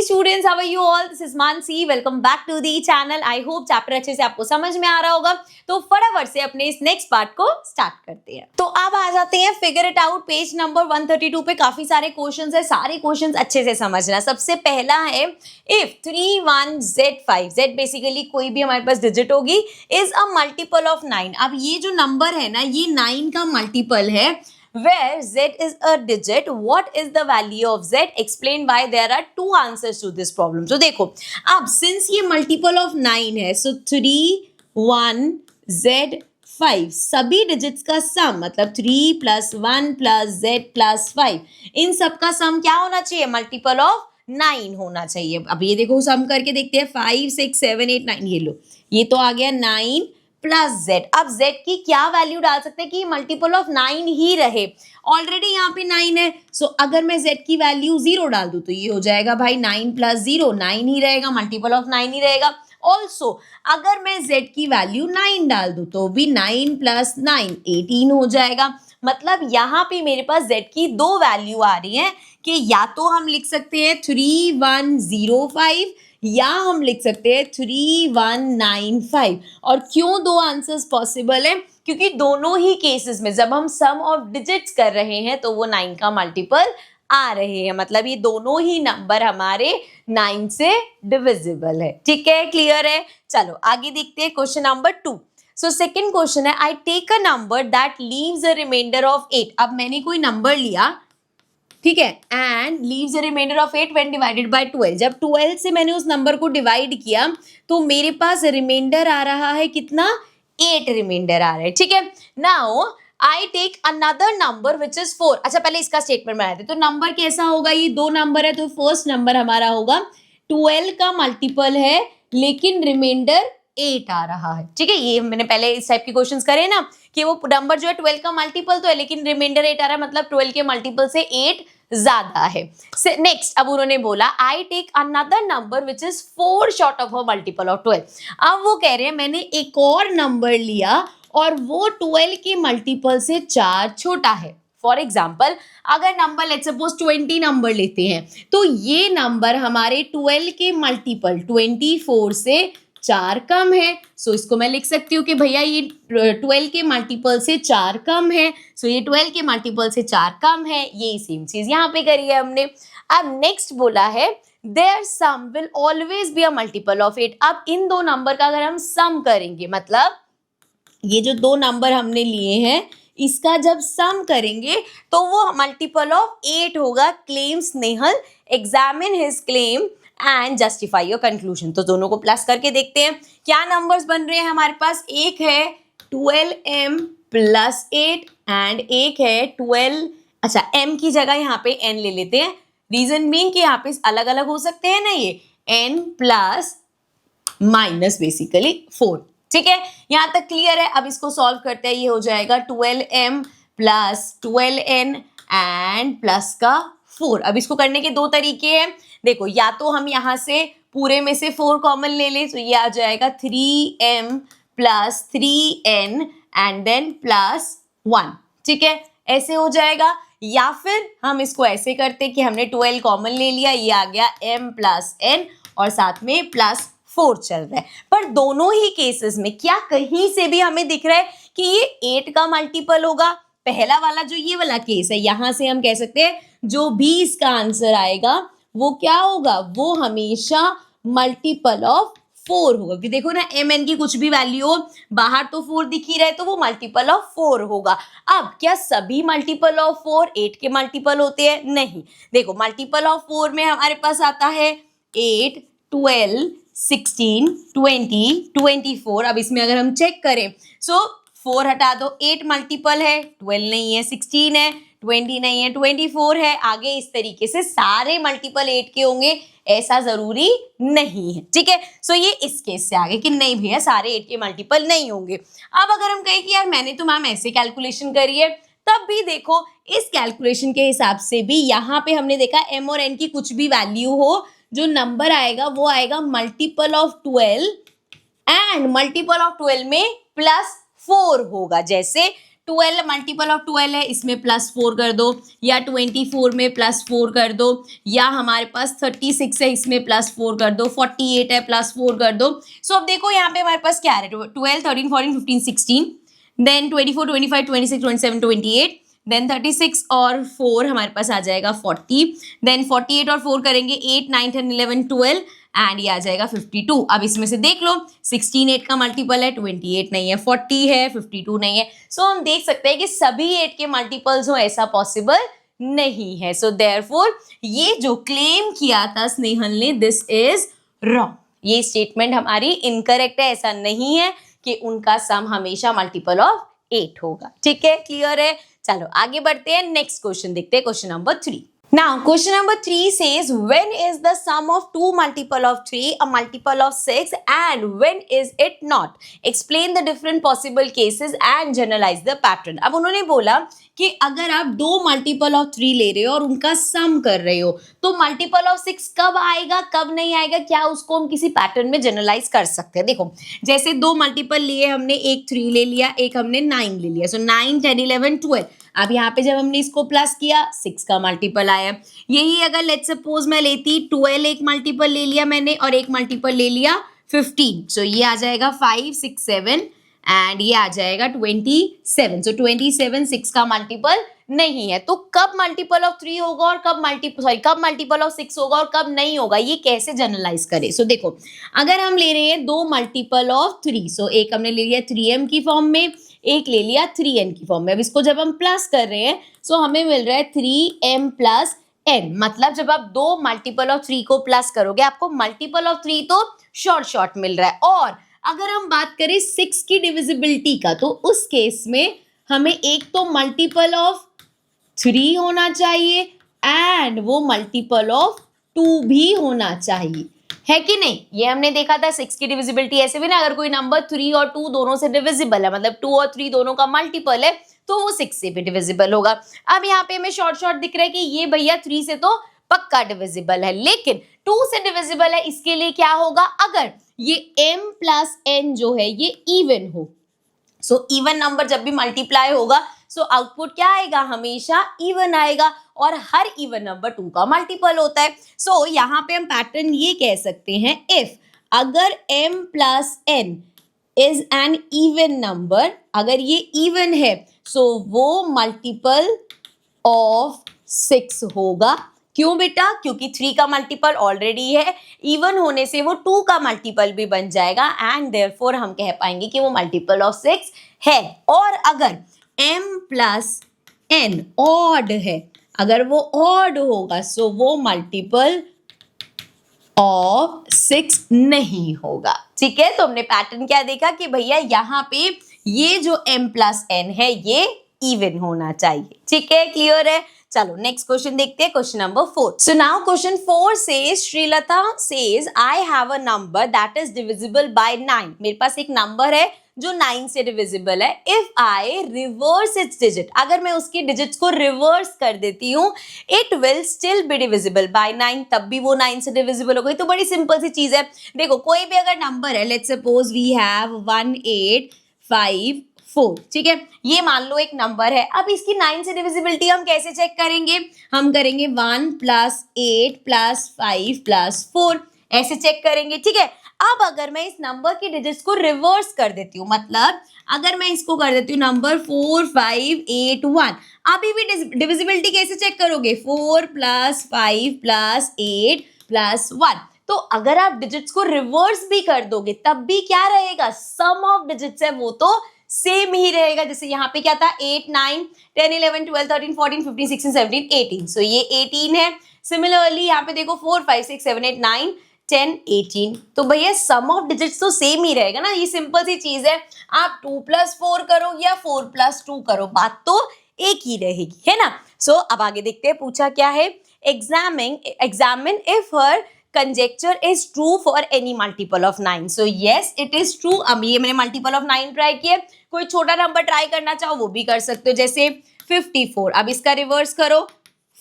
Students, how are you all? This is Mansi, welcome back to the channel. I hope chapter अच्छे से आपको समझ में आ रहा होगा। तो फटाफट से अपने इस नेक्स्ट पार्ट को स्टार्ट करते हैं। तो अब आ जाते हैं figure it out page number 132 पे। काफी सारे क्वेश्चंस है, सारे क्वेश्चंस अच्छे से समझना। सबसे पहला है इफ 31z5, z बेसिकली कोई भी हमारे पास डिजिट होगी, इज अ मल्टीपल ऑफ 9। अब ये जो नंबर है ना, ये 9 का मल्टीपल है। Where z is a digit, what is the value of z? Explain why there are two answers to this problem. So देखो, अब since ये multiple of 9 है, so 3, 1, z, 5 सभी डिजिट्स का सम, मतलब 3 + 1 + z + 5, इन सब का सम क्या होना चाहिए? मल्टीपल ऑफ 9 होना चाहिए। अब ये देखो, सम करके देखते हैं। 5, 6, 7, 8, 9, ये लो, ये तो आ गया 9 प्लस z। अब z की क्या वैल्यू डाल सकते हैं कि मल्टीपल ऑफ 9 ही रहे? ऑलरेडी यहाँ पे 9 है, सो अगर मैं z की वैल्यू 0 डाल दूं तो ये हो जाएगा भाई 9 + 0, 9 ही रहेगा, मल्टीपल ऑफ 9 ही रहेगा। ऑल्सो अगर मैं z की वैल्यू 9 डाल दूं तो भी 9 + 9 18 हो जाएगा। मतलब यहाँ पे मेरे पास z की दो वैल्यू आ रही है कि या तो हम लिख सकते हैं 3105 या हम लिख सकते हैं 3195। और क्यों दो आंसर्स पॉसिबल है? क्योंकि दोनों ही केसेस में जब हम सम ऑफ डिजिट्स कर रहे हैं तो वो 9 का मल्टीपल आ रहे हैं। मतलब ये दोनों ही नंबर हमारे 9 से डिविजिबल है। ठीक है, क्लियर है? चलो आगे देखते हैं question number 2। So second question है, I take a number that leaves a reminder of 8। अब मैंने कोई नंबर लिया, ठीक है, and leaves a reminder of 8 when divided by 12। जब 12 से मैंने उस नंबर को डिवाइड किया तो मेरे पास रिमाइंडर आ रहा है कितना? 8 रिमाइंडर आ रहा है। ठीक है, now I take another number which is 4। अच्छा, पहले इसका स्टेटमेंट बनाते हैं। तो नंबर कैसा होगा? ये दो नंबर है, तो फर्स्ट नंबर हमारा होगा 12 का मल्टीपल है लेकिन रिमाइंडर 8 आ रहा है। ठीक है, ये मैंने पहले इस टाइप के क्वेश्चंस करे ना कि वो नंबर जो है 12 का मल्टीपल तो है लेकिन रिमाइंडर 8 आ रहा है, मतलब 12 के मल्टीपल से 8 ज्यादा है। नेक्स्ट, अब उन्होंने बोला I take another number which is 4 short of a multiple of 12। अब वो कह रहे हैं मैंने एक और नंबर लिया और वो 12 के मल्टीपल से 4 छोटा है। फॉर एग्जाम्पल, अगर नंबर लेट्स सपोज 20 नंबर लेते हैं तो ये नंबर हमारे 12 के मल्टीपल 24 से 4 कम है। सो इसको मैं लिख सकती हूँ कि भैया ये 12 के मल्टीपल से 4 कम है। सो ये 12 के मल्टीपल से 4 कम है। ये सेम चीज यहाँ पे करी है हमने। अब नेक्स्ट बोला है their sum will always be a multiple of 8। अब इन दो नंबर का अगर हम सम करेंगे, मतलब ये जो दो नंबर हमने लिए हैं इसका जब सम करेंगे तो वो मल्टीपल ऑफ 8 होगा। Claim Snehal, examine his claim and justify your conclusion. तो दोनों को प्लस करके देखते हैं क्या नंबर्स बन रहे हैं हमारे पास। एक है 12m + 8 एंड एक है 12। अच्छा, m की जगह यहाँ पे n ले लेते हैं। रीजन बीइंग कि यहाँ पे अलग अलग हो सकते हैं ना, ये n प्लस माइनस बेसिकली 4। ठीक है, यहाँ तक क्लियर है? अब इसको सॉल्व करते हैं। ये हो जाएगा 12m + 12n एंड प्लस का 4। अब इसको करने के दो तरीके हैं। देखो, या तो हम यहाँ से पूरे में से 4 कॉमन ले लें तो ये आ जाएगा 3m + 3n एंड देन +1। ठीक है, ऐसे हो जाएगा। या फिर हम इसको ऐसे करते कि हमने 12 कॉमन ले लिया, ये आ गया m + n और साथ में +4 चल रहा है। पर दोनों ही केसेस में क्या कहीं से भी हमें दिख रहा है कि ये 8 का मल्टीपल होगा? पहला वाला जो ये वाला केस है, यहां से हम कह सकते हैं जो भी इसका आंसर आएगा वो क्या होगा? वो हमेशा मल्टीपल ऑफ 4 होगा। कि देखो ना, एम एन की कुछ भी वैल्यू हो, बाहर तो 4 दिख ही रहा है तो वो मल्टीपल ऑफ 4 होगा। अब क्या सभी मल्टीपल ऑफ 4 8 के मल्टीपल होते हैं? नहीं। देखो, मल्टीपल ऑफ 4 में हमारे पास आता है 8, 12, 16, 20, 24। अब इसमें अगर हम चेक करें, सो 4 हटा दो, 8 मल्टीपल है, 12 नहीं है, 16 है, 20 नहीं है, 24 है। आगे इस तरीके से सारे मल्टीपल 8 के होंगे, ऐसा जरूरी नहीं है। ठीक है, सो ये इस केस से आगे कि नहीं भैया सारे 8 के मल्टीपल नहीं होंगे। अब अगर हम कहें कि यार मैंने तो मैम ऐसे कैलकुलेशन करी है, तब भी देखो इस कैलकुलेशन के हिसाब से भी यहाँ पे हमने देखा m और n की कुछ भी वैल्यू हो, जो नंबर आएगा वो आएगा multiple of 12 and multiple of 12 में +4 होगा। जैसे 12 मल्टीपल ऑफ 12 है, इसमें +4 कर दो, या 24 में +4 कर दो, या हमारे पास 36 है, इसमें +4 कर दो, 48 है, +4 कर दो। सो अब देखो यहाँ पे हमारे पास क्या है, 12, 13, 14, 15, 16, देन 24, 25, 26, 27, 28, देन 36 और 4 हमारे पास आ जाएगा 40, देन 48 और 4 करेंगे 8, 9, 10, 11, 12 एंड ये आ जाएगा 52। अब इसमें से देख लो 16 8 का मल्टीपल है, 28 नहीं है, 40 है, 52 नहीं है। सो हम देख सकते हैं कि सभी 8 के मल्टीपल्स हो ऐसा पॉसिबल नहीं है। सो देयरफॉर ये जो क्लेम किया था स्नेहल ने, दिस इज रॉन्ग। ये स्टेटमेंट हमारी इनकरेक्ट है, ऐसा नहीं है कि उनका सम हमेशा मल्टीपल ऑफ 8 होगा। ठीक है, क्लियर है। चलो आगे बढ़ते हैं, नेक्स्ट क्वेश्चन देखते हैं, question number 3। Now, question number 3 says, when is the sum of 2 multiple of 3 a multiple of 6 and when is it not? Explain the different possible cases and generalize the pattern. अब उन्होंने बोला कि अगर आप 2 multiple of 3 ले रहे हो और उनका सम कर रहे हो तो मल्टीपल ऑफ 6 कब आएगा कब नहीं आएगा, क्या उसको हम किसी पैटर्न में जनरलाइज कर सकते हैं। देखो जैसे 2 मल्टीपल लिए हमने, एक 3 ले लिया, एक हमने 9 ले लिया, सो 9, 10, 11, 12। अब यहाँ पे जब हमने इसको प्लस किया 6 का मल्टीपल आया। यही अगर लेट्स सपोज मैं लेती 12, एक मल्टीपल ले लिया मैंने और एक मल्टीपल ले लिया 15, सो ये आ जाएगा 5, 6, 7 एंड ये आ जाएगा 27। सो 27 6 का मल्टीपल नहीं है। तो कब मल्टीपल ऑफ 3 होगा और कब मल्टीपल ऑफ 6 होगा और कब नहीं होगा, ये कैसे जनरलाइज करें। सो देखो अगर हम ले रहे हैं 2 मल्टीपल ऑफ 3, सो एक हमने ले लिया 3m की फॉर्म में, एक ले लिया 3n की फॉर्म में। अब इसको जब हम प्लस कर रहे हैं सो हमें मिल रहा है 3m प्लस n। मतलब जब आप 2 मल्टीपल ऑफ 3 को प्लस करोगे आपको मल्टीपल ऑफ 3 तो शॉर्ट मिल रहा है। और अगर हम बात करें 6 की डिविजिबिलिटी का तो उस केस में हमें एक तो मल्टीपल ऑफ 3 होना चाहिए एंड वो मल्टीपल ऑफ 2 भी होना चाहिए, है कि नहीं। ये हमने देखा था 6 की डिविजिबिलिटी ऐसे भी ना, अगर कोई नंबर 3 और 2 दोनों से डिविजिबल है, मतलब 2 और 3 दोनों का मल्टीपल है तो वो 6 से भी डिविजिबल होगा। अब यहाँ पे हमें शॉर्ट दिख रहा है कि ये भैया 3 से तो पक्का डिविजिबल है, लेकिन 2 से डिविजिबल है। इसके लिए क्या होगा, अगर ये m प्लस n जो है ये इवन हो, सो इवन नंबर जब भी मल्टीप्लाई होगा सो आउटपुट क्या आएगा, हमेशा इवन आएगा और हर इवन नंबर 2 का मल्टीपल होता है। सो यहाँ पे हम पैटर्न ये कह सकते हैं, इफ अगर m plus n is an even number, अगर ये इवन है सो वो मल्टीपल ऑफ 6 होगा। क्यों बेटा, क्योंकि 3 का मल्टीपल ऑलरेडी है, इवन होने से वो 2 का मल्टीपल भी बन जाएगा एंड देयरफॉर हम कह पाएंगे कि वो मल्टीपल ऑफ 6 है। और अगर m प्लस n ऑड है, अगर वो ऑड होगा सो वो मल्टीपल ऑफ 6 नहीं होगा। ठीक है, तो हमने पैटर्न क्या देखा कि भैया यहाँ पे ये जो m प्लस n है ये इवन होना चाहिए। ठीक है, क्लियर है। चलो नेक्स्ट क्वेश्चन देखते हैं, question number 4। So now question 4 says, Shrilata says I have a number that is divisible by 9। मेरे पास एक नंबर है जो 9 से डिविजिबल है। If I reverse it's digit, अगर मैं उसके डिजिट्स को रिवर्स कर देती हूँ, it will still be divisible by 9, तब भी वो 9 से डिविजिबल हो गई। तो बड़ी सिंपल सी चीज है। देखो कोई भी अगर नंबर है, लेट्स सपोज वी हैव 1854, ठीक है, ये मान लो एक नंबर है। अब इसकी 9 से डिविजिबिलिटी हम कैसे चेक करेंगे, हम करेंगे 1 + 8 + 5 + 4, ऐसे चेक करेंगे। ठीक है, अब अगर मैं इस नंबर की डिजिट्स को रिवर्स कर देती हूँ, मतलब अगर मैं इसको कर देती हूँ नंबर 4581, अभी भी डिविजिबिलिटी कैसे चेक करोगे, 4 + 5 + 8 + 1। तो अगर आप डिजिट्स को रिवर्स भी कर दोगे तब भी क्या रहेगा, सम ऑफ डिजिट्स है वो तो सेम ही रहेगा। जैसे यहाँ पे क्या था, 8, 9, 10, 11, 12, 13, 14, 15, 16, 17, 18, सो ये 18 है। सिमिलरली यहाँ पे देखो 4, 5, 6, 7, 8, 9, 10, 18, तो भैया सम ऑफ डिजिट्स तो सेम ही रहेगा ना। ये सिंपल सी चीज है, आप 2 + 4 करो या 4 + 2 करो, बात तो एक ही रहेगी, है ना। सो अब आगे देखते हैं, पूछा क्या है, examine if her conjecture is true for any multiple of 9. So yes, it is true. अब ये मैंने multiple of 9 ट्राई किया, कोई छोटा नंबर ट्राई करना चाहो वो भी कर सकते हो, जैसे 54, अब इसका रिवर्स करो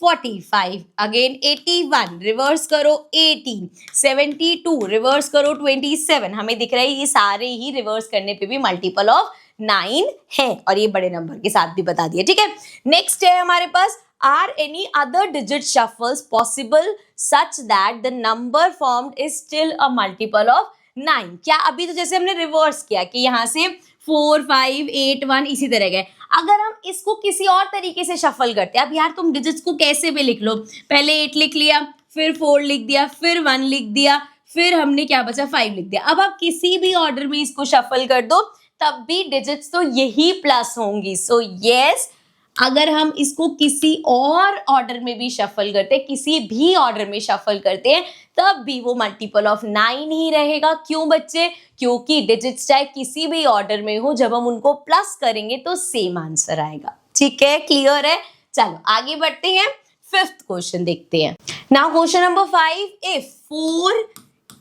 45, अगेन 81, रिवर्स करो 18, 72, रिवर्स करो 27। हमें दिख रहा है ये सारे ही रिवर्स करने पे भी मल्टीपल ऑफ 9 है, और ये बड़े नंबर के साथ भी बता दिया, ठीक है। नेक्स्ट है हमारे पास, are any other digit shuffles possible such that the number formed is still a multiple of 9। क्या अभी तो जैसे हमने रिवर्स किया कि यहाँ से 4 5 8 1 इसी तरह गए, अगर हम इसको किसी और तरीके से शफल करते हैं, अब यार तुम डिजिट्स को कैसे भी लिख लो, पहले 8 लिख लिया, फिर 4 लिख दिया, फिर 1 लिख दिया, फिर हमने क्या बचा 5 लिख दिया। अब आप किसी भी ऑर्डर में इसको शफल कर दो तब भी डिजिट्स तो यही प्लस होंगी। सो यस, अगर हम इसको किसी और ऑर्डर में भी शफल करते हैं, किसी भी ऑर्डर में शफल करते हैं, तब भी वो मल्टीपल ऑफ 9 ही रहेगा। क्यों बच्चे? क्योंकि डिजिट्स चाहे किसी भी ऑर्डर में हो, जब हम उनको प्लस करेंगे तो सेम आंसर आएगा। ठीक है, क्लियर है? चलो आगे बढ़ते हैं, फिफ्थ क्वेश्चन देखते हैं। Now question number 5, if 4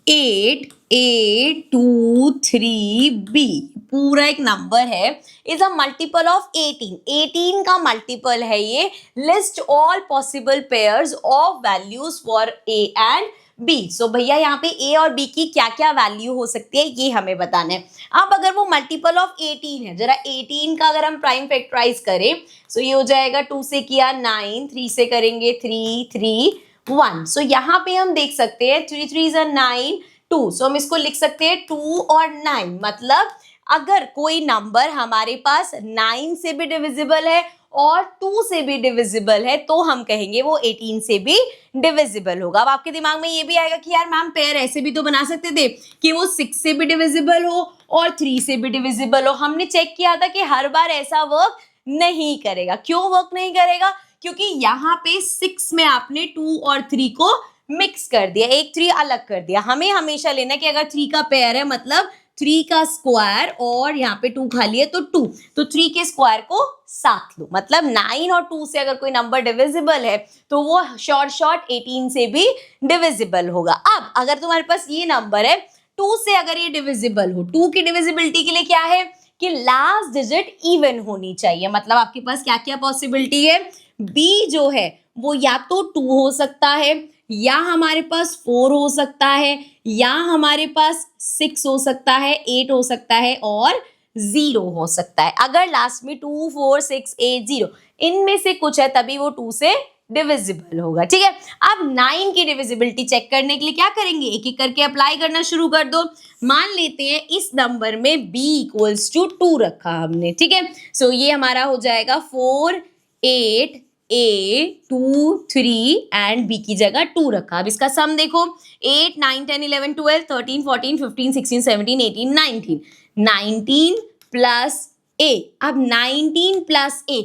8 8 2 3 b पूरा एक नंबर है, इज अ मल्टीपल ऑफ 18। 18 का मल्टीपल है ये। List all possible pairs of values for a and b। सो भैया यहाँ पे a और b की क्या क्या वैल्यू हो सकती है ये हमें बताना है। अब अगर वो मल्टीपल ऑफ 18 है, जरा 18 का अगर हम प्राइम फैक्टराइज करें, सो ये हो जाएगा 2 से किया 9, 3 से करेंगे 3 3 1। सो यहाँ पे हम देख सकते हैं 3 3 is 9 2। सो हम इसको लिख सकते हैं 2 और 9, मतलब अगर कोई नंबर हमारे पास 9 से भी डिविजिबल है और 2 से भी डिविजिबल है तो हम कहेंगे वो 18 से भी डिविजिबल होगा। अब आपके दिमाग में ये भी आएगा कि यार मैम पेयर ऐसे भी तो बना सकते थे कि वो 6 से भी डिविजिबल हो और 3 से भी डिविजिबल हो। हमने चेक किया था कि हर बार ऐसा वर्क नहीं करेगा। क्यों वर्क नहीं करेगा? क्योंकि यहाँ पे 6 में आपने 2 और 3 को मिक्स कर दिया, एक 3 अलग कर दिया। हमें हमेशा लेना कि अगर 3 का पेयर है मतलब 3 का स्क्वायर और यहाँ पे 2 खाली है तो 2, तो 3 के स्क्वायर को साथ लो, मतलब 9 और 2 से अगर कोई नंबर डिविजिबल है तो वो शॉर्ट 18 से भी डिविजिबल होगा। अब अगर तुम्हारे पास ये नंबर है 2 से अगर ये डिविजिबल हो, 2 की डिविजिबिलिटी के लिए क्या है कि लास्ट डिजिट इवन होनी चाहिए। मतलब आपके पास क्या क्या पॉसिबिलिटी है, b जो है वो या तो 2 हो सकता है, या हमारे पास 4 हो सकता है, या हमारे पास 6 हो सकता है, 8 हो सकता है और 0 हो सकता है। अगर लास्ट में 2 4 6 8 0 इनमें से कुछ है तभी वो 2 से डिविजिबल होगा। ठीक है, अब 9 की डिविजिबिलिटी चेक करने के लिए क्या करेंगे, एक एक करके अप्लाई करना शुरू कर दो। मान लेते हैं इस नंबर में b इक्वल्स टू 2 रखा हमने। ठीक है, सो ये हमारा हो जाएगा 4 8 a 2 3 एंड b की जगह 2 रखा। अब इसका सम देखो 8 9 10 11 12 13 14 15 16 17 18 19 19 प्लस a। अब 19 प्लस a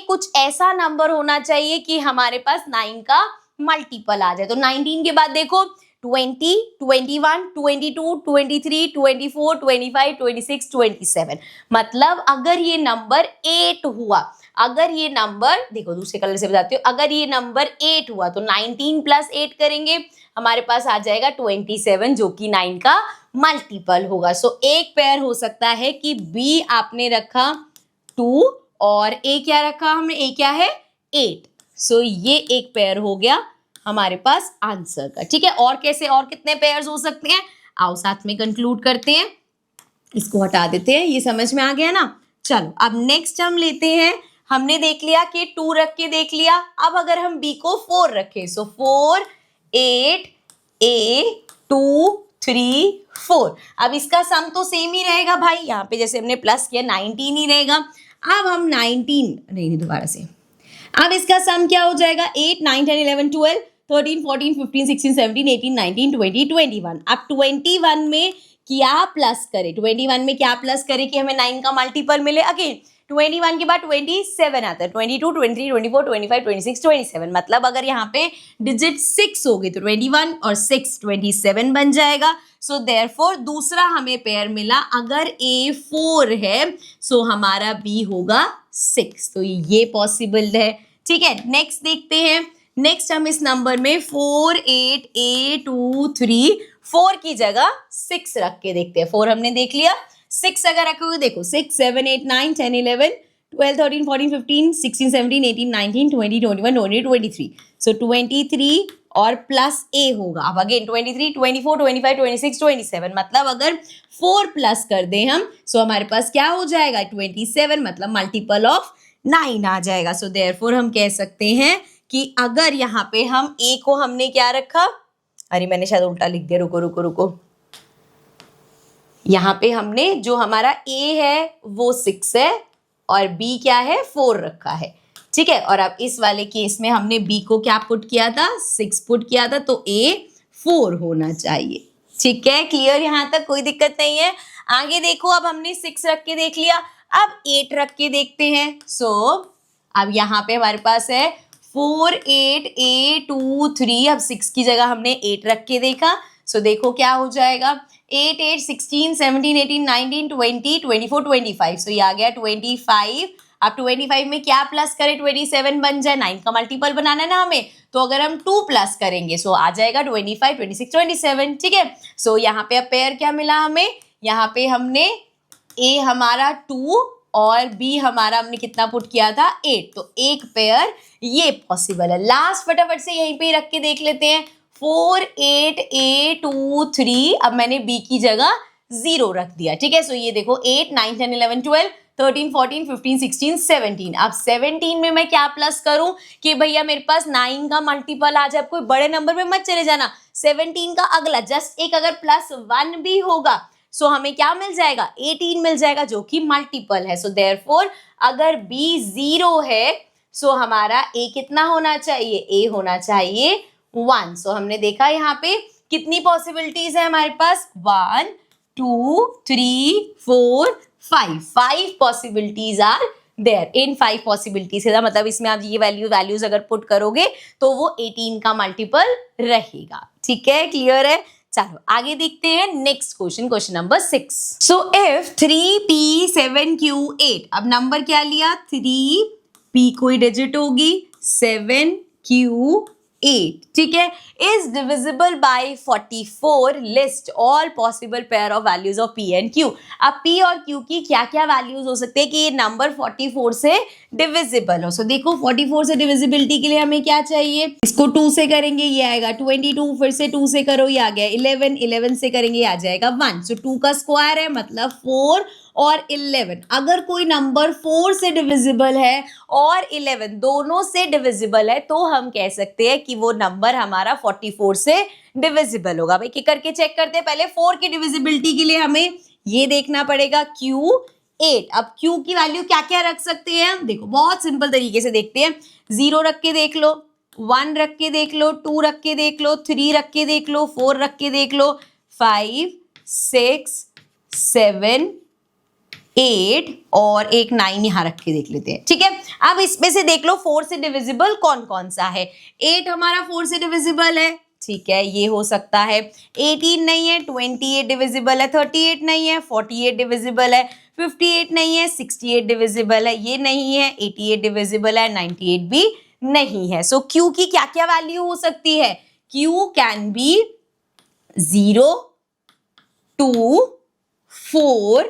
कुछ ऐसा नंबर होना चाहिए कि हमारे पास 9 का मल्टीपल आ जाए। तो 19 के बाद देखो 20 21 22 23 24 25 26 27, मतलब अगर ये नंबर 8 हुआ, अगर ये नंबर देखो दूसरे कलर से बताती हूँ, अगर ये नंबर 8 हुआ तो 19 प्लस 8 करेंगे, हमारे पास आ जाएगा 27 जो कि 9 का मल्टीपल होगा। सो एक पेयर हो सकता है कि b आपने रखा 2 और a क्या रखा हमने, a क्या है 8। सो ये एक पेयर हो गया हमारे पास आंसर का। ठीक है, और कैसे और कितने पेयर्स हो सकते हैं, आओ साथ में कंक्लूड करते हैं। इसको हटा देते हैं, ये समझ में आ गया ना। चलो अब नेक्स्ट हम लेते हैं, हमने देख लिया कि 2 रख के देख लिया। अब अगर हम b को 4 रखें, सो 4 8 a 2 3 4। अब इसका सम तो सेम ही रहेगा भाई, यहाँ पे जैसे हमने प्लस किया 19 ही रहेगा। अब हम 19 नहीं दोबारा से, अब इसका सम क्या हो जाएगा 8 9 10 11 12 13 14 15 16 17 18 19 20 21। अब 21 में क्या प्लस करें, 21 में क्या प्लस करें कि हमें 9 का मल्टीपल मिले। अगेन 21 के बाद 27 आता है, 22 23 24 25 26 27, मतलब अगर यहाँ पे डिजिट 6 होगी तो 21 और 6 27 बन जाएगा। सो देयरफॉर दूसरा हमें पेयर मिला, अगर a 4 है सो हमारा b होगा 6, तो ये पॉसिबल है। ठीक है, नेक्स्ट देखते हैं। नेक्स्ट हम इस नंबर में 4 8 a 2 3 4 की जगह 6 रख के देखते हैं। 4 हमने देख लिया, 6 अगर रखोगे देखो 6 7 8 9 10 11 12, 13, 14, 15, 16, 17, 18, 19, 20, 21, 22, 23. So 23 और प्लस ए होगा. अब अगेन 23, 24, 25, 26, 27. मतलब अगर 4 प्लस कर दें हम, सो हमारे पास क्या हो जाएगा 27, मतलब मल्टीपल ऑफ 9 आ जाएगा. सो देयरफॉर हम कह सकते हैं कि अगर यहाँ पे हम ए को हमने क्या रखा, अरे मैंने शायद उल्टा लिख दिया, रुको रुको रुको. यहाँ पे हमने जो हमारा ए है वो 6 है और बी क्या है 4 रखा है. ठीक है, और अब इस वाले केस में हमने बी को क्या पुट किया था, 6 पुट किया था, तो ए 4 होना चाहिए. ठीक है, क्लियर, यहाँ तक कोई दिक्कत नहीं है. आगे देखो, अब हमने 6 रख के देख लिया, अब 8 रख के देखते हैं. सो अब यहाँ पे हमारे पास है 4, 8, A, 2, 3. अब 6 की जगह हमने 8 रख के देखा. सो देखो क्या हो जाएगा, 8, 8, 16, 17, 18, 19, 20, 24, 25. सो ये आ गया 25. अब 25 में क्या प्लस करें, 27 बन जाए, 9 का मल्टीपल बनाना है ना हमें, तो अगर हम 2 प्लस करेंगे सो आ जाएगा 25, 26, 27. ठीक है, सो यहाँ पे अब पेयर क्या मिला हमें, यहाँ पे हमने ए हमारा 2 और बी हमारा हमने कितना पुट किया था 8, तो एक पेयर ये पॉसिबल है. लास्ट फटाफट से यहीं पे रख के देख लेते हैं, 4, 8, A, 2, 3. अब मैंने B की जगह 0 रख दिया. ठीक है, सो ये देखो 8, 9, 10, 11, 12, 13, 14, 15, 16, 17. अब 17 में मैं क्या प्लस करूं कि भैया मेरे पास 9 का मल्टीपल आ जाए. कोई बड़े नंबर पे मत चले जाना, 17 का अगला जस्ट एक अगर +1 भी होगा सो हमें क्या मिल जाएगा, 18 मिल जाएगा, जो कि मल्टीपल है. सो देयरफॉर अगर B 0 है सो हमारा A कितना होना चाहिए, A होना चाहिए 1. सो हमने देखा यहाँ पे कितनी पॉसिबिलिटीज है हमारे पास, 1, 2, 3, 4, 5 पॉसिबिलिटीज आर देयर. इन 5 पॉसिबिलिटीज का मतलब इसमें आप ये वैल्यूज अगर पुट करोगे तो वो 18 का मल्टीपल रहेगा. ठीक है, क्लियर है. चलो आगे देखते हैं next question, question number 6. So if 3p7q8, अब नंबर क्या लिया, 3p कोई डिजिट होगी, 7q8. ठीक है, is divisible bye 44. List all possible pair of values of p and q. अब p और q की क्या क्या वैल्यूज हो सकते हैं कि ये नंबर 44 से डिविजिबल हो. सो देखो 44 से डिविजिबिलिटी के लिए हमें क्या चाहिए, इसको 2 से करेंगे ये आएगा 22, फिर से 2 से करो ये आ गया 11, 11 से करेंगे आ जाएगा 1. सो 2 का स्क्वायर है मतलब 4 और 11. अगर कोई नंबर 4 से डिविजिबल है और 11 दोनों से डिविजिबल है तो हम कह सकते हैं कि वो नंबर हमारा 44 से डिविजिबल होगा. भाई एक करके चेक करते हैं. पहले 4 की डिविजिबिलिटी के लिए हमें ये देखना पड़ेगा Q8. अब Q की वैल्यू क्या क्या रख सकते हैं हम, देखो बहुत सिंपल तरीके से देखते हैं. 0 रख के देख लो, 1 रख के देख लो, 2 रख के देख लो, 3 रख के देख लो, 4 रख के देख लो, 5, 6, 7, 8 और एक 9 यहाँ रख के देख लेते हैं. ठीक है, अब इसमें से देख लो 4 से डिविजिबल कौन कौन सा है. 8 हमारा 4 से डिविजिबल है. ठीक है, ये हो सकता है. 18 नहीं है, 28 डिविजिबल है. 38 नहीं है, 48 डिविजिबल है. 58 नहीं है, 68 डिविजिबल है. ये नहीं है, 88 डिविजिबल है. 98 भी नहीं है. सो Q की क्या क्या वैल्यू हो सकती है, Q कैन बी 0, 2, 4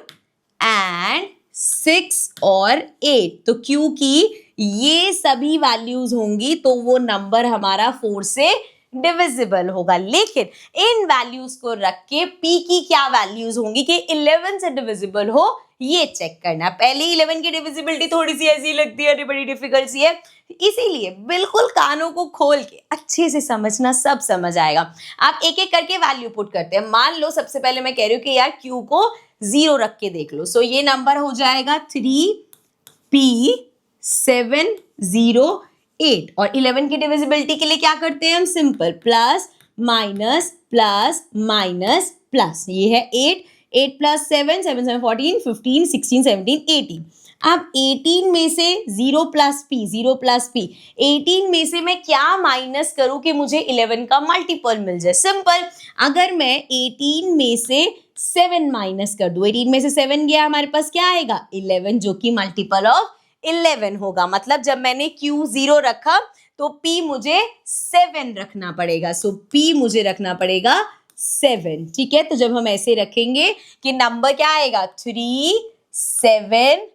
एंड 6 और 8. तो Q की ये सभी वैल्यूज होंगी तो वो नंबर हमारा 4 से डिविजिबल होगा. लेकिन इन वैल्यूज को रख के P की क्या वैल्यूज होंगी कि 11 से डिविजिबल हो ये चेक करना. पहले 11 की डिविजिबिलिटी थोड़ी सी ऐसी लगती है, बड़ी डिफिकल्ट सी है, इसीलिए बिल्कुल कानों को खोल के अच्छे से समझना, सब समझ आएगा. आप एक एक करके वैल्यू पुट करते हैं. मान लो सबसे पहले मैं कह रही हूँ कि यार Q को 0 रख के देख लो. सो ये नंबर हो जाएगा 3p708 और 11 की डिविजिबिलिटी के लिए क्या करते हैं हम, simple plus minus plus minus plus. ये है 8, 8 + 7, 7, 7, 14, 15, 16, 17, 18. अब 18 में से 0 + p, 0 + p, 18 में से मैं क्या माइनस करूं कि मुझे 11 का मल्टीपल मिल जाए. सिंपल, अगर मैं 18 में से 7 माइनस कर दूं, 18 में से 7 गया हमारे पास क्या आएगा 11, जो कि मल्टीपल ऑफ 11 होगा. मतलब जब मैंने Q 0 रखा तो P मुझे 7 रखना पड़ेगा. सो P मुझे रखना पड़ेगा 7. ठीक है, तो जब हम ऐसे रखेंगे कि नंबर क्या आएगा 3, 7,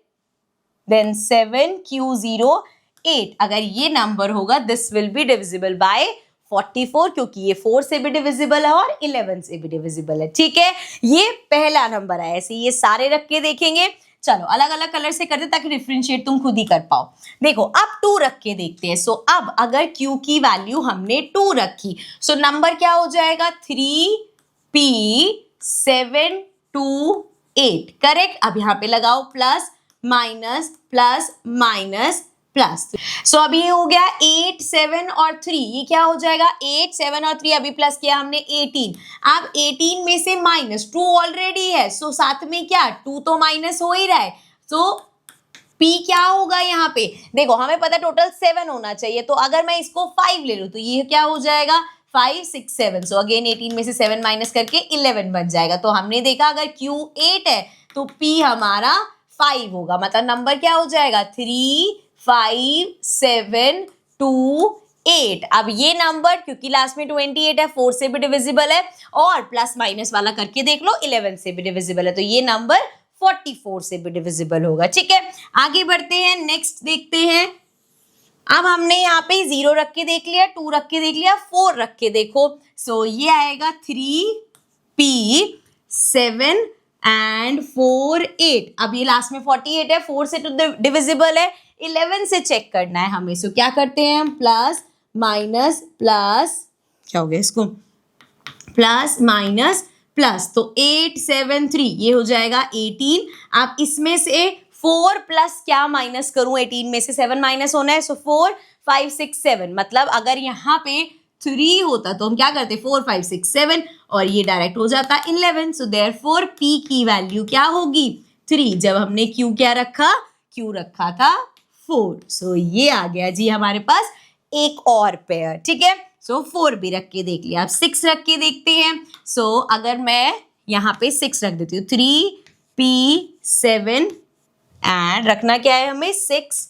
देन 7Q08। अगर ये नंबर होगा this will be divisible by 44, क्योंकि ये 4 से भी डिविजिबल है और 11 से भी डिविजिबल है। ठीक है, ये पहला नंबर है। ऐसे ये सारे रख के देखेंगे। चलो अलग अलग कलर से करते ताकि डिफरेंशिएट तुम खुद ही कर पाओ। देखो अब 2 रख के देखते हैं। सो अब अगर Q की वैल्यू हमने 2 रखी, सो नंबर क्या हो जाएगा 3P728। करेक्ट। अब यहाँ पे लगाओ plus minus plus minus plus. So अभी ये हो गया 8 7 और 3। ये क्या हो जाएगा 8 7 और 3, अभी प्लस किया हमने 18। अब 18 में से माइनस 2 ऑलरेडी है, सो साथ में क्या 2 तो माइनस हो ही रहा है। सो P क्या होगा यहाँ पे, देखो हमें पता टोटल 7 होना चाहिए, तो अगर मैं इसको 5 ले लूं तो ये क्या हो जाएगा 5 6 7। सो अगेन 18 में से 7 माइनस करके 11 बन जाएगा। तो हमने देखा अगर Q 8 है तो P हमारा 5 होगा, मतलब नंबर क्या हो जाएगा 3 5 7 2 8। अब ये नंबर क्योंकि लास्ट में 28 है 4 से भी डिविजिबल है और प्लस माइनस वाला करके देख लो 11 से भी डिविजिबल है, तो ये नंबर 44 से भी डिविजिबल होगा। ठीक है, आगे बढ़ते हैं, नेक्स्ट देखते हैं। अब हमने यहाँ पे 0 रख के देख लिया, 2 रख के देख लिया, 4 रख के देखो। सो ये आएगा 3P7 and 4 8। अब ये लास्ट में 48 है, 4 से डिविजिबल है, 11 से चेक करना है हमें। सो क्या करते हैं हम प्लस माइनस प्लस, क्या हो गया इसको प्लस माइनस प्लस, तो 8 7 3 ये हो जाएगा 18। अब इसमें से 4 प्लस क्या माइनस करूं, 18 में से 7 माइनस होना है, सो 4 5 6 7। मतलब अगर यहाँ पे 3 होता तो हम क्या करते 4 5 6 7 और ये डायरेक्ट हो जाता 11। सो देयरफॉर P की वैल्यू क्या होगी 3, जब हमने Q क्या रखा, Q रखा था 4। सो ये आ गया जी हमारे पास एक और पेयर। ठीक है, सो 4 भी रख के देख लिया। अब 6 रख के देखते हैं। सो अगर मैं यहाँ पे 6 रख देती हूँ 3P7 एंड रखना क्या है हमें 6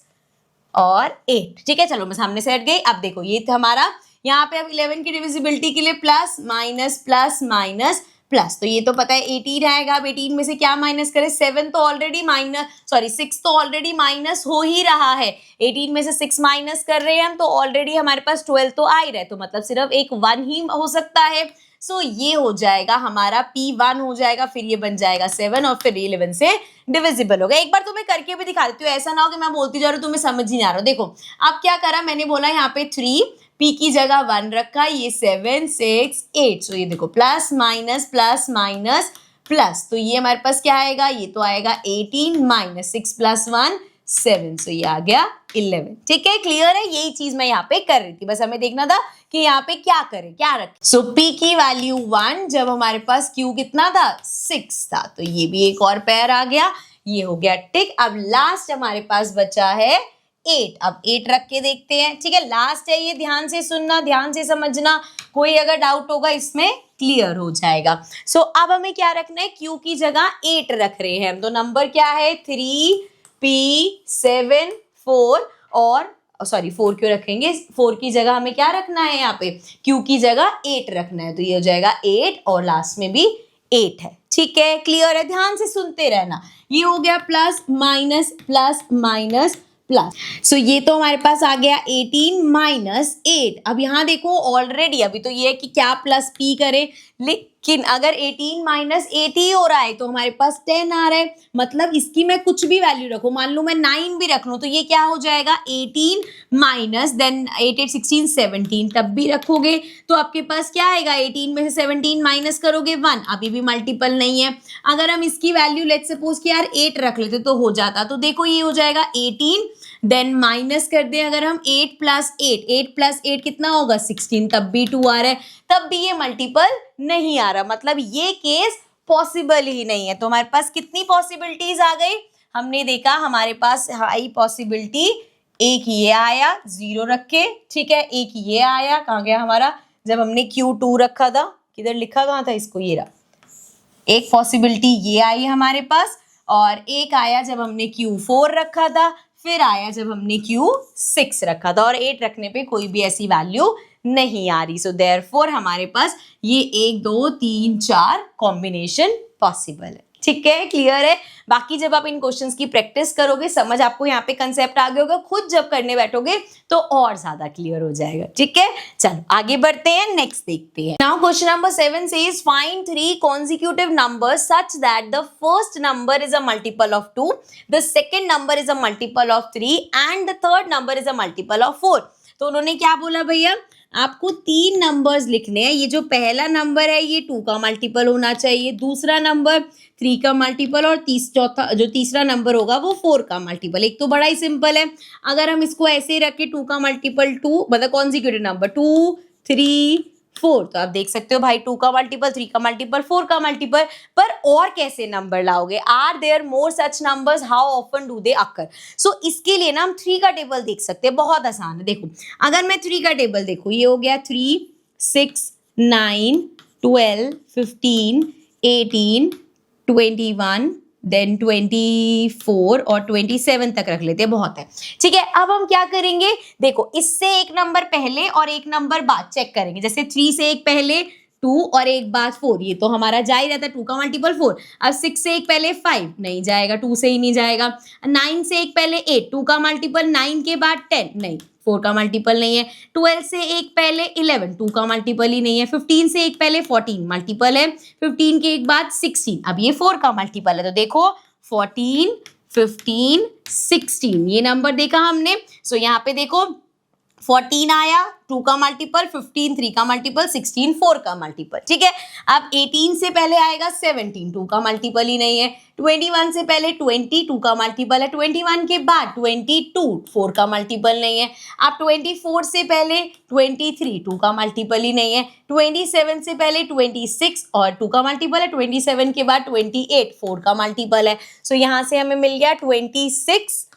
और 8। ठीक है, चलो मैं सामने से हट गई। अब देखो ये था हमारा, यहाँ पे अब 11 की डिविजिबिलिटी के लिए plus minus plus minus plus, तो ये तो पता है 18 आएगा। अब 18 में से क्या माइनस करें, 7 तो ऑलरेडी माइनस 6 तो ऑलरेडी माइनस हो ही रहा है। 18 में से 6 माइनस कर रहे हैं हम, तो ऑलरेडी हमारे पास 12 तो आ ही रहा है, तो मतलब सिर्फ एक 1 ही हो सकता है। सो ये हो जाएगा हमारा P1 हो जाएगा, फिर ये बन जाएगा 7 और फिर 11 से डिविजिबल होगा। एक बार तुम्हें करके भी दिखा देती हूँ, ऐसा ना हो कि मैं बोलती जा रही हूँ तुम्हें समझ ही नहीं आ रहा। देखो अब क्या करा मैंने, बोला यहाँ पे 3 P की जगह 1 रखा, ये 7 6 8। सो ये देखो प्लस माइनस प्लस, तो ये हमारे पास क्या आएगा, ये तो आएगा 18 माइनस 6 प्लस 1 7। सो ये आ गया 11। ठीक है, क्लियर है, यही चीज मैं यहाँ पे कर रही थी, बस हमें देखना था कि यहाँ पे क्या करें क्या रखें। सो P की वैल्यू 1 जब हमारे पास Q कितना था 6 था, तो ये भी एक और पेयर आ गया, ये हो गया टिक। अब लास्ट हमारे पास बचा है 8। अब 8 रख के देखते हैं। ठीक है, लास्ट है ये, ध्यान से सुनना ध्यान से समझना, कोई अगर डाउट होगा इसमें क्लियर हो जाएगा। सो अब हमें क्या रखना है, Q की जगह 8 रख रहे हैं हम, तो नंबर क्या है 3P7 4 और सॉरी 4 क्यों रखेंगे, 4 की जगह हमें क्या रखना है, यहाँ पे Q की जगह 8 रखना है, तो ये हो जाएगा 8 और लास्ट में भी 8 है। ठीक है, क्लियर है, ध्यान से सुनते रहना। ये हो गया प्लस माइनस प्लस। सो ये तो हमारे पास आ गया 18 माइनस 8। अब यहाँ देखो ऑलरेडी अभी तो ये है कि क्या प्लस P करें, लेकिन अगर 18 माइनस 8 ही हो रहा है तो हमारे पास 10 आ रहा है, मतलब इसकी मैं कुछ भी वैल्यू रखूं, मान लूं मैं 9 भी रख लूं, तो ये क्या हो जाएगा 18 माइनस देन 8 8 16 17, तब भी रखोगे तो आपके पास क्या आएगा 18 में से 17 माइनस करोगे 1, अभी भी मल्टीपल नहीं है। अगर हम इसकी वैल्यू लेट्स सपोज कि यार 8 रख लेते तो हो जाता, तो देखो ये हो जाएगा 18 देन माइनस कर दें अगर हम 8 प्लस 8 कितना होगा 16, तब भी 2 आ रहा है, तब भी ये मल्टीपल नहीं आ रहा, मतलब ये केस पॉसिबल ही नहीं है। तो हमारे पास कितनी पॉसिबिलिटीज आ गई, हमने देखा हमारे पास हाई पॉसिबिलिटी, एक ये आया 0 रख के, ठीक है, एक ये आया, कहाँ गया हमारा, जब हमने Q2 रखा था, किधर लिखा कहाँ था इसको, ये रहा, एक पॉसिबिलिटी ये आई हमारे पास, और एक आया जब हमने Q4 रखा था, फिर आया जब हमने Q6 रखा था, और 8 रखने पे कोई भी ऐसी वैल्यू नहीं आ रही। सो देयरफॉर हमारे पास ये 1 2 3 4 कॉम्बिनेशन पॉसिबल है। ठीक है, क्लियर है। बाकी जब आप इन क्वेश्चंस की प्रैक्टिस करोगे, समझ आपको यहाँ पे कंसेप्ट आ गया होगा, खुद जब करने बैठोगे तो और ज्यादा क्लियर हो जाएगा। ठीक है, चलो आगे बढ़ते हैं, नेक्स्ट देखते हैं। Now question number 7 says find 3 consecutive numbers such that the first number is a multiple of 2, the second number is a multiple of 3 and the third number is a multiple of 4। तो उन्होंने क्या बोला भैया, आपको 3 numbers लिखने हैं। ये जो पहला नंबर है ये 2 का मल्टीपल होना चाहिए, दूसरा नंबर 3 का मल्टीपल और तीसरा नंबर होगा वो 4 का मल्टीपल। एक तो बड़ा ही सिंपल है, अगर हम इसको ऐसे ही रखें 2 का मल्टीपल 2 मतलब कॉन्जिक्यूटिव नंबर 2 3 4, तो आप देख सकते हो भाई 2 का मल्टीपल 3 का मल्टीपल 4 का मल्टीपल। पर और कैसे नंबर लाओगे, are there more such numbers, how often do they occur. So इसके लिए ना हम 3 का टेबल देख सकते हैं, बहुत आसान है। देखो अगर मैं 3 का टेबल देखूं, ये हो गया 3 6 9 12 15 18 21 देन 24 और 27 तक रख लेते हैं, बहुत है। ठीक है, अब हम क्या करेंगे, देखो इससे एक नंबर पहले और एक नंबर बाद चेक करेंगे। जैसे 3 से एक पहले 2 और एक बाद 4, ये तो हमारा जा ही रहता है, 2 का मल्टीपल 4। अब 6 से एक पहले 5 नहीं जाएगा, 2 से ही नहीं जाएगा। 9 से एक पहले 8, 2 का मल्टीपल 9 के बाद 10 नहीं, 4 का मल्टीपल नहीं है। 12 से एक पहले 11, 2 का मल्टीपल ही नहीं है। 15 से एक पहले 14 मल्टीपल है, 15 के एक बाद 16, अब ये 4 का मल्टीपल है। तो देखो 14 15 16 ये नंबर देखा हमने। सो यहाँ पे देखो 14 आया 2 का मल्टीपल, 15 3 का मल्टीपल, 16 4 का मल्टीपल। ठीक है, अब 18 से पहले आएगा 17, 2 का मल्टीपल ही नहीं है। 21 से पहले 20, 2 का मल्टीपल है। 21 के बाद 22, 4 का मल्टीपल नहीं है। अब 24 से पहले 23, 2 का मल्टीपल ही नहीं है। 27 से पहले 26 और 2 का मल्टीपल है। 27 के बाद 28, 4 का मल्टीपल है। सो यहाँ से हमें मिल गया 26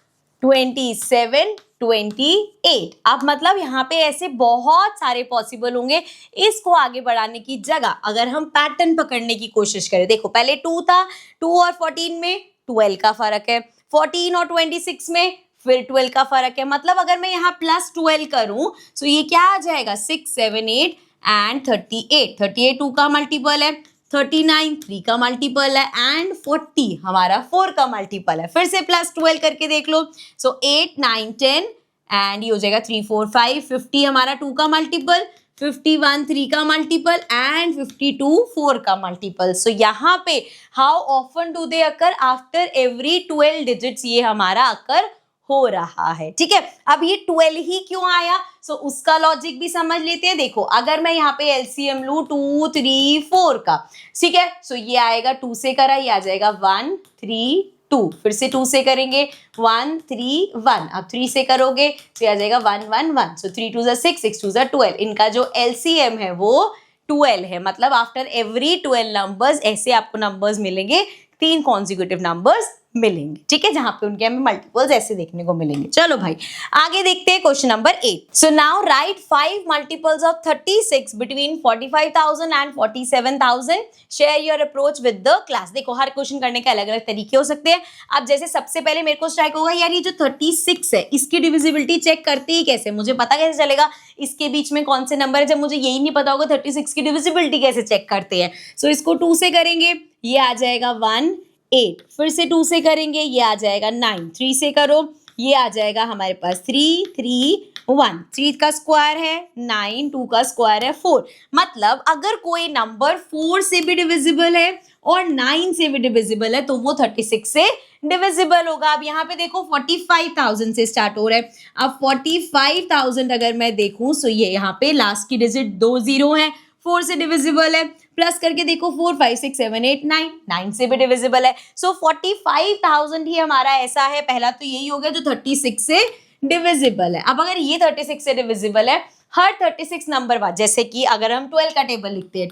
27 28। अब मतलब यहाँ पे ऐसे बहुत सारे पॉसिबल होंगे। इसको आगे बढ़ाने की जगह अगर हम पैटर्न पकड़ने की कोशिश करें, देखो पहले 2 था, 2 और 14 में 12 का फर्क है, 14 और 26 में फिर 12 का फर्क है। मतलब अगर मैं यहाँ प्लस 12 करूं तो ये क्या आ जाएगा 6 7 8 एंड 38। 38 2 का मल्टीपल है, 39 3 का मल्टीपल है एंड 40 हमारा 4 का मल्टीपल है। फिर से प्लस 12 करके देख लो। सो 8 9 10 एंड ये हो जाएगा 3 4 5 50 हमारा 2 का मल्टीपल, 51 3 का मल्टीपल एंड 52 4 का मल्टीपल। सो यहाँ पे how often do they occur, after every 12 digits ये हमारा अकर हो रहा है। ठीक है, अब ये 12 ही क्यों आया, सो उसका लॉजिक भी समझ लेते हैं। देखो अगर मैं यहाँ पे एलसीएम लूँ 2 3 4 का, ठीक है, सो ये आएगा 2 से करा, ये आ जाएगा 1 3 2, फिर से 2 से करेंगे 1 3 1, अब 3 से करोगे तो ये आ जाएगा 1 1 1। सो 3 2 6 6 2 12, इनका जो एलसीएम है वो 12 है। मतलब आफ्टर एवरी 12 नंबर्स ऐसे आपको नंबर्स मिलेंगे, 3 कॉन्जिक्यूटिव नंबर्स मिलेंगे। ठीक है, जहां पे उनके हमें मल्टीपल्स ऐसे देखने को मिलेंगे। चलो भाई आगे देखते हैं question number 8। So now right 5 multiples of 36 between 45,000 and 47,000। Share your approach with the class. देखो हर क्वेश्चन करने के अलग अलग तरीके हो सकते हैं। अब जैसे सबसे पहले मेरे को स्ट्राइक होगा यार ये जो 36 है इसकी डिविजिबिलिटी चेक करते ही कैसे, मुझे पता कैसे चलेगा इसके बीच में कौन से नंबर है, जब मुझे यही नहीं पता होगा 36 की डिविजिबिलिटी कैसे चेक करते हैं। सो इसको 2 से करेंगे, ये आ जाएगा 1 8, फिर से 2 से करेंगे, ये आ जाएगा 9, 3 से करो, ये आ जाएगा हमारे पास 3 3 1, 3 का स्क्वायर है 9, 2 का स्क्वायर है 4। मतलब अगर कोई नंबर 4 से भी डिविजिबल है और 9 से भी डिविजिबल है तो वो 36 से डिविजिबल होगा। अब यहाँ पे देखो 45,000 से स्टार्ट हो रहा है। अब 45,000 अगर मैं देखूं तो ये यहाँ पे लास्ट की डिजिट 2 0 है, 4 से डिविजिबल है। प्लस करके देखो 4 5 6 7 8 9, 9 से भी डिविजिबल है। सो 45,000 ही हमारा ऐसा है, पहला तो यही हो गया जो 36 से डिविजिबल है। अब अगर ये 36 से डिविजिबल है, हर 36 नंबर बाद, जैसे कि अगर हम 12 का टेबल लिखते हैं,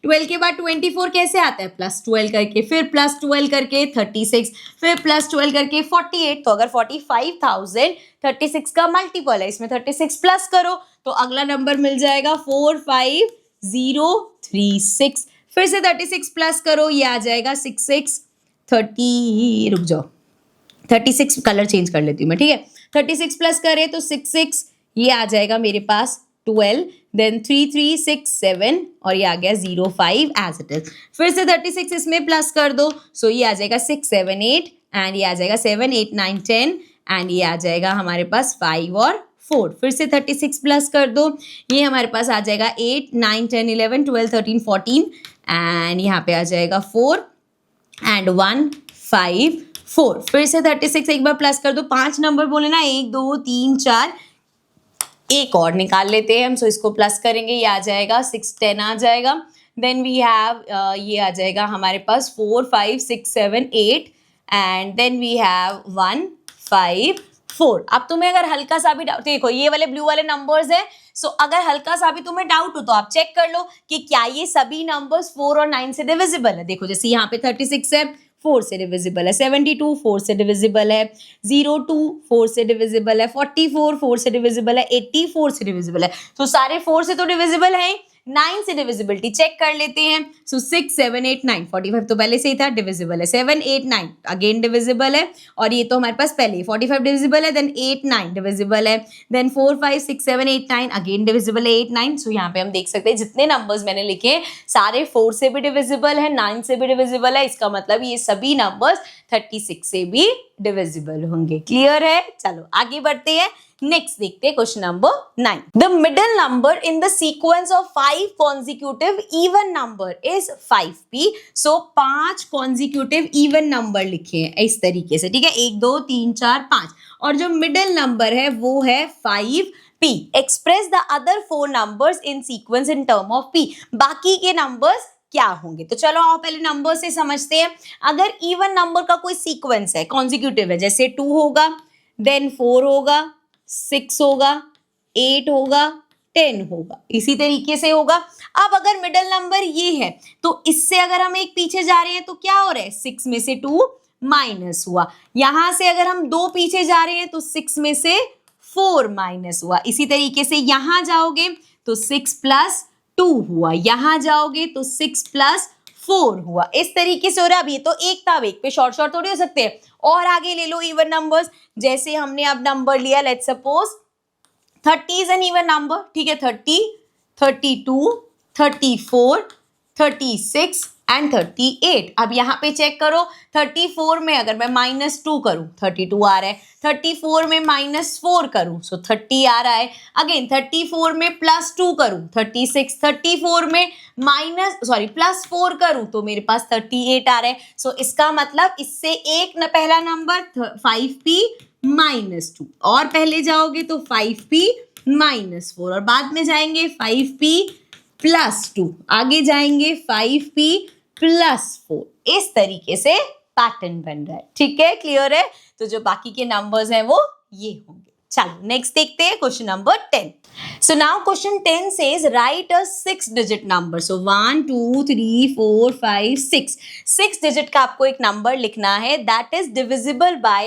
12 के बाद 24 कैसे आता है, प्लस 12 करके, फिर प्लस 12 करके 36, फिर प्लस 12 करके 48। तो अगर 45,000 36 का मल्टीपल है, इसमें 36 प्लस करो तो अगला नंबर मिल जाएगा 45036। फिर से 36 प्लस करो, ये आ जाएगा 66 30, रुक जाओ 36 कलर चेंज कर लेती हूँ मैं, ठीक है। 36 प्लस करें तो 66, ये आ जाएगा मेरे पास 12, देन 3 3 6 7 और ये आ गया 0 5 एज इट इज। फिर से 36 इसमें प्लस कर दो, सो ये आ जाएगा 6 7 8 एंड ये आ जाएगा 7 8 9 10 एंड ये आ जाएगा हमारे पास 5 और 4। फिर से 36 प्लस कर दो, ये हमारे पास आ जाएगा 8 9 10 11 12 13 14 एंड यहाँ पे आ जाएगा 4 एंड 1 5 4। फिर से 36 एक बार प्लस कर दो, 5 नंबर बोले ना, 1 2 3 4, एक और निकाल लेते हैं हम। सो इसको प्लस करेंगे, ये आ जाएगा 6 10 आ जाएगा। देन वी हैव ये आ जाएगा हमारे पास 4 5 6 7 8 एंड देन वी हैव 1 5 4। अब तुम्हें अगर हल्का सा भी डाउट, देखो ये वाले ब्लू वाले नंबर्स है, सो अगर हल्का सा भी तुम्हें डाउट हो तो आप चेक कर लो कि क्या ये सभी नंबर्स 4 और 9 से डिविजिबल है। देखो जैसे यहाँ पे 36 है, 4 से डिविजिबल है, 72 4 से डिविजिबल है, 02 4 से डिविजिबल है, 44 4 से डिविजिबल है, 80 4 से डिविजिबल है। तो सारे 4 से तो डिविजिबल है। 9 से डिविजिबिलिटी चेक कर लेते हैं। सो 6 7 8 9, 45 तो पहले से ही था, डिविजिबल है। 7 8 9 अगेन डिविजिबल है, और ये तो हमारे पास पहले ही 45 डिविजिबल है, देन 8 9 डिविजिबल है, देन 4 5 6 7 8 9 अगेन डिविजिबल है, 8 9। सो यहाँ पे हम देख सकते हैं जितने नंबर्स मैंने लिखे हैं सारे 4 से भी डिविजिबल है, 9 से भी डिविजिबल है। इसका मतलब ये सभी नंबर्स 36 से भी डिविजिबल होंगे। क्लियर है? चलो आगे बढ़ते हैं, नेक्स्ट देखते हैं question number 9। The middle number in the sequence of 5 consecutive even number is 5p। So 5 consecutive even number लिखे हैं इस तरीके से, ठीक है, 1 2 3 4 5, और जो मिडिल नंबर है वो है 5p। Express the other 4 numbers in sequence in term of p। बाकी के नंबर्स क्या होंगे? तो चलो आओ पहले नंबर से समझते हैं। अगर इवन नंबर का कोई सीक्वेंस है, कॉन्जिक्यूटिव है, जैसे 2 होगा, देन 4 होगा, 6 होगा, 8 होगा, 10 होगा, इसी तरीके से होगा। अब अगर मिडिल नंबर ये है तो इससे अगर हम एक पीछे जा रहे हैं तो क्या हो रहा है, 6 में से 2 माइनस हुआ। यहां से अगर हम 2 पीछे जा रहे हैं तो 6 में से 4 माइनस हुआ। इसी तरीके से यहां जाओगे तो 6 प्लस 2 हुआ, यहां जाओगे तो 6 प्लस 4 हुआ। इस तरीके से हो रहा है। अब ये तो एक था, एक पे शॉर्ट शॉर्ट थोड़ी हो सकते हैं। और आगे ले लो इवन नंबर्स, जैसे हमने अब नंबर लिया, let's suppose 30 is an even number, ठीक है, 30 32 34 36 एंड 38। अब यहाँ पे चेक करो, 34 में अगर मैं -2 करूं 32 आ रहा है, 34 में -4 करूं सो 30 आ रहा है, अगेन 34 में +2 करूं 36, 34 में +4 करूं तो मेरे पास 38 आ रहा है। सो इसका मतलब इससे एक न पहला नंबर 5p -2, और पहले जाओगे तो 5p -4, और बाद में जाएंगे 5p +2, आगे जाएंगे 5p +4। इस तरीके से पैटर्न बन रहा है, ठीक है, क्लियर है? तो जो बाकी के नंबर्स हैं वो ये होंगे। चलो नेक्स्ट देखते हैं question number 10। So now question 10 says write a 6-digit number. So 1 2 3 4 5 6, 6 digit का आपको एक नंबर लिखना है that is divisible by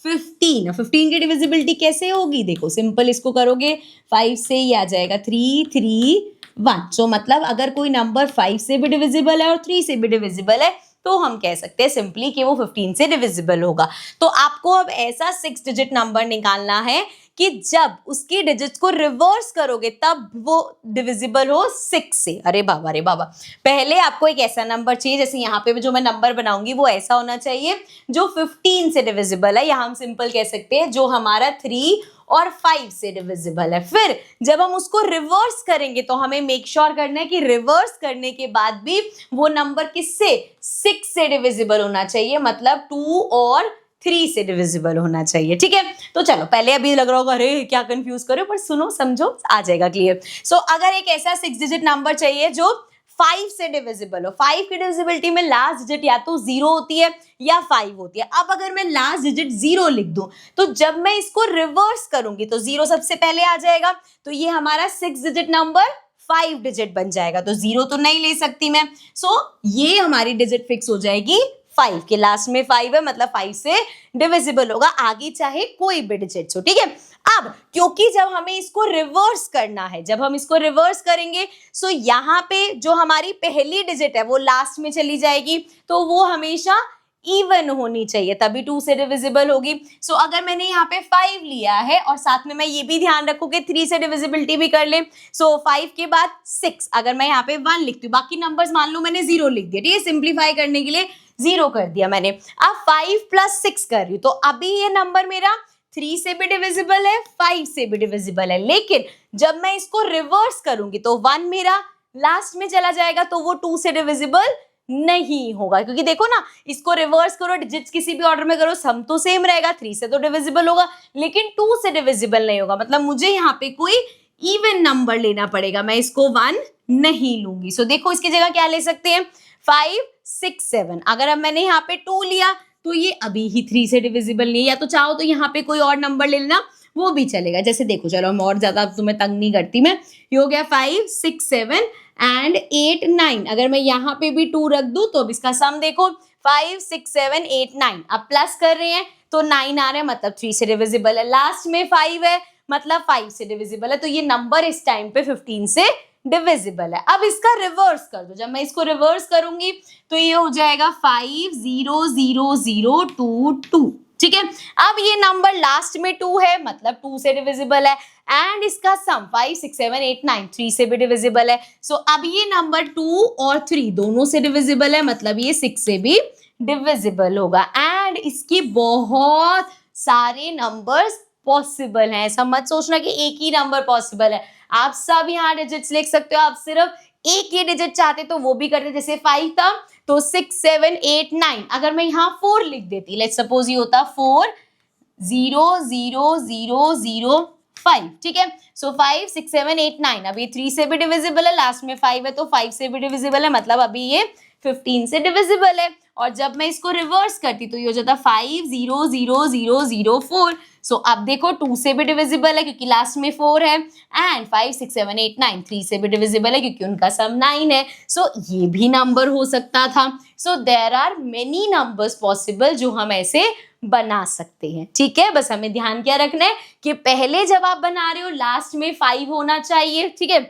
15। 15 की डिविजिबिलिटी कैसे होगी? देखो सिंपल, इसको करोगे 5 से ये आ जाएगा 3 3 1। सो मतलब अगर कोई नंबर 5 से भी डिविजिबल है और 3 से भी डिविजिबल है तो हम कह सकते हैं सिंपली कि वो 15 से डिविजिबल होगा। तो आपको अब ऐसा 6 डिजिट नंबर निकालना है कि जब उसकी डिजिट्स को रिवर्स करोगे तब वो डिविजिबल हो 6 से। अरे बाबा रे बाबा, पहले आपको एक ऐसा नंबर चाहिए, जैसे यहाँ पे जो मैं नंबर बनाऊंगी वो ऐसा होना चाहिए जो 15 से डिविजिबल है, या हम सिंपल कह सकते हैं जो हमारा 3 और 5 से डिविजिबल है। फिर जब हम उसको रिवर्स करेंगे तो हमें मेक श्योर करना है कि रिवर्स करने के बाद भी वो नंबर किससे, 6 से डिविजिबल होना चाहिए, मतलब 2 और 3 से डिविजिबल होना चाहिए, ठीक है। तो चलो पहले अभी लग रहा होगा अरे क्या कंफ्यूज करो, पर सुनो समझो आ जाएगा क्लियर। सो अगर एक ऐसा 6 डिजिट नंबर चाहिए जो 5 से डिविजिबल हो, 5 की डिविजिबिलिटी में लास्ट डिजिट या तो 0 होती है या 5 होती है। अब अगर मैं लास्ट डिजिट 0 लिख दूं तो जब मैं इसको रिवर्स करूंगी तो 0 सबसे पहले आ जाएगा, तो ये हमारा 6 डिजिट नंबर 5 डिजिट बन जाएगा, तो 0 तो नहीं ले सकती मैं। सो ये हमारी डिजिट फिक्स हो जाएगी 5 के लास्ट में 5 है, मतलब 5 से डिविजिबल होगा, आगे चाहे कोई भी डिजिट हो, ठीक है। अब क्योंकि जब हमें इसको रिवर्स करना है, जब हम इसको रिवर्स करेंगे सो यहाँ पे जो हमारी पहली डिजिट है वो लास्ट में चली जाएगी, तो वो हमेशा इवन होनी चाहिए, तभी 2 से डिविजिबल होगी। सो अगर मैंने यहाँ पे 5 लिया है और साथ में मैं ये भी ध्यान रखूँ कि 3 से डिविजिबिलिटी भी कर ले। सो 5 के बाद 6, अगर मैं यहाँ पे 1 लिखती हूँ, बाकी नंबर्स मान लो मैंने 0 लिख दिया, ठीक है, सिंप्लीफाई करने के लिए 0 कर दिया मैंने। अब 5 + 6 कर रही हूँ, तो अभी ये नंबर मेरा 3 से भी डिविजिबल है, 5 से भी डिविजिबल है, लेकिन जब मैं इसको रिवर्स करूंगी तो 1 मेरा लास्ट में चला जाएगा, तो वो 2 से डिविजिबल नहीं होगा, क्योंकि देखो ना, इसको रिवर्स करो, डिजिट्स किसी भी ऑर्डर में करो, सम तो सेम रहेगा, 3 से तो डिविजिबल होगा, लेकिन 2 से डिविजिबल नहीं होगा। मतलब मुझे यहाँ पे कोई इवन नंबर लेना पड़ेगा, मैं इसको 1 नहीं लूंगी। सो देखो इसकी जगह क्या ले सकते हैं, 5, 6, 7। अगर अब मैंने यहाँ पे 2 लिया तो ये अभी ही 3 से डिविजिबल नहीं है, या तो चाहो तो यहाँ पे कोई और नंबर ले लेना, वो भी चलेगा। जैसे देखो, चलो हम और ज्यादा तुम्हें तंग नहीं करती मैं, ये हो गया 5, 6, 7 एंड 8, 9। अगर मैं यहाँ पे भी 2 रख दूं तो अब इसका सम देखो, 5, 6, 7, 8, 9। अब प्लस कर रहे हैं तो 9 आ रहा है, मतलब 3 से डिविजिबल है। लास्ट में 5 है, मतलब 5 से डिविजिबल है, तो ये नंबर इस टाइम पे 15 से डिविजिबल है। अब इसका रिवर्स कर दो, जब मैं इसको रिवर्स करूंगी तो ये हो जाएगा 5, 0, 0, 0, 2, 2। ठीक है, अब ये नंबर लास्ट में 2 है, मतलब 2 से डिविजिबल है, एंड इसका सम 5, 6, 7, 8, 9 3 से भी डिविजिबल है। सो अब ये नंबर 2 और 3 दोनों से डिविजिबल है, मतलब ये 6 से भी डिविजिबल होगा। एंड इसकी बहुत सारे नंबर्स पॉसिबल हैं, ऐसा मत सोचना कि एक ही नंबर पॉसिबल है, आप सब यहाँ डिजिट्स लिख सकते हो। आप सिर्फ एक ही डिजिट चाहते तो वो भी करते, जैसे 5 था तो 6, 7, 8, 9। अगर मैं यहाँ 4 लिख देती, लेट्स सपोज ये होता 4, 0, 0, 0, 0, 5। ठीक है, सो 5, 6, 7, 8, 9। अब ये 3 से भी डिविजिबल है, लास्ट में 5 है तो 5 से भी डिविजिबल है, मतलब अभी ये 15 से डिविजिबल है। और जब मैं इसको रिवर्स करती तो ये हो जाता 5, 0, 0, 0, 0, 4। सो अब देखो 2 से भी डिविजिबल है क्योंकि लास्ट में 4 है, एंड 5, 6, 7, 8, 9 3 से भी डिविजिबल है क्योंकि उनका सम 9 है। सो ये भी नंबर हो सकता था। So there are many numbers possible जो हम ऐसे बना सकते हैं। ठीक है, बस हमें ध्यान क्या रखना है कि पहले जब आप बना रहे हो लास्ट में 5 होना चाहिए, ठीक है,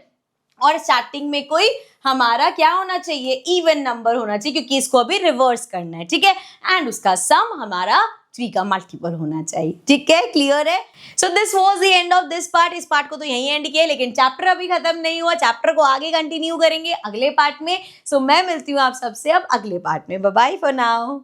और स्टार्टिंग में कोई हमारा क्या होना चाहिए, इवन नंबर होना चाहिए, क्योंकि इसको अभी रिवर्स करना है। ठीक है, एंड उसका सम हमारा 3 का मल्टीपल होना चाहिए। ठीक है, क्लियर है? So this was the end of this part. इस पार्ट को तो यहीं एंड किया, लेकिन चैप्टर अभी खत्म नहीं हुआ, चैप्टर को आगे कंटिन्यू करेंगे अगले पार्ट में। सो मैं मिलती हूँ आप सबसे अब अगले पार्ट में। Bye bye for now.